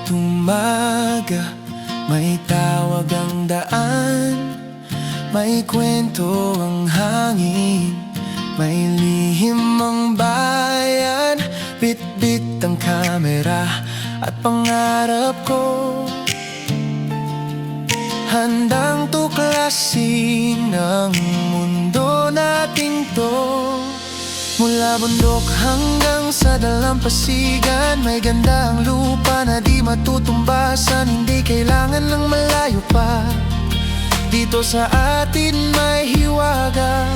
umaga, may tawag ang daan, may kwento ang hangin, may lihim ang bayan. Bit-bit ang kamera at pangarap ko, handang tuklasin ang mundo nating to. Mula bundok hanggang sa dalampasigan, may ganda ang lupa na di matutumbasan. Hindi kailangan ng malayo pa, dito sa atin may hiwaga.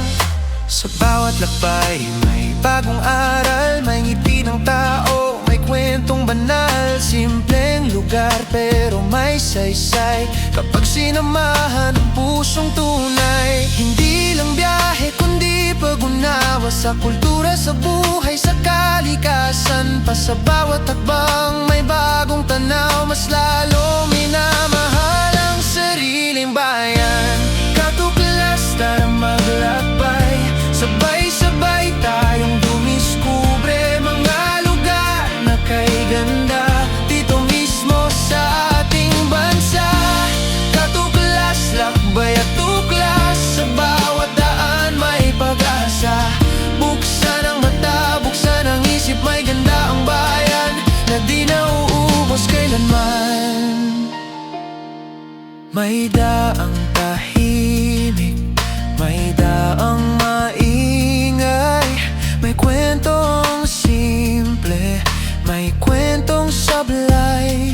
Sa bawat lakbay may bagong aral, may ngiti ng tao, may kwentong banal. Simpleng lugar pero may saysay kapag sinamahan ng pusong tunay. Hindi lang biyahe kundi pag-unawa sa kultura, sa buhay, sa kalikasan. Pa sa bawat hakbang may bagong tanaw, mas lalo minamahal ang sariling bayan. Katuklas tara maglakbay, sabay-sabay tayong dumiskubre mga lugar na kay ganda dito mismo sa ating bansa. Katuklas, lakbay at tuklas, sa bawat daan may pag-asa. Buksan ang mata, buksan ang isip, may ganda ang bayan na di nauubos kailanman. May daang tahimik, may daang maingay, may kwentong simple, may kwentong sablay.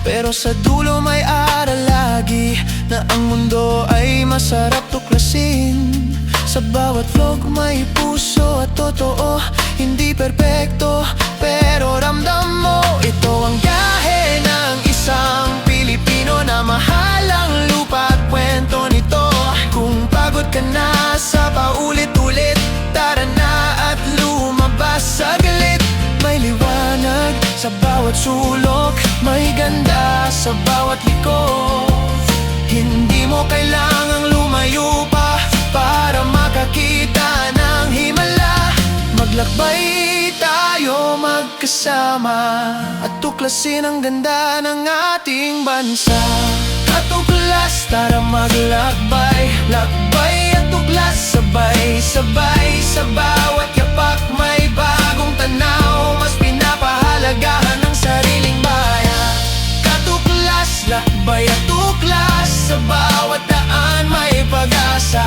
Pero sa dulo may aral lagi, na ang mundo ay masarap tuklasin. Sa bawat vlog may puso at totoo, hindi perpekto pero ramdam mo. Ito ang gahe ng isang Pilipino na mahal ang lupa at kwento nito. Kung pagod ka na sa paulit-ulit, tara na at lumabas saglit. May liwanag sa bawat sulok, may ganda sa bawat likod. Hindi mo kailangang lumayo pa para makakita ng himala. Maglakbay tayo magkasama at tuklasin ang ganda ng ating bansa. Katuklas tara maglakbay, lakbay at tuklas, sabay-sabay. Sa bawat yapak may bagong tanaw, mas pinapahalagahan ang sariling bayan. Katuklas, lakbay at tuklas, sa bawat daan may pag-asa.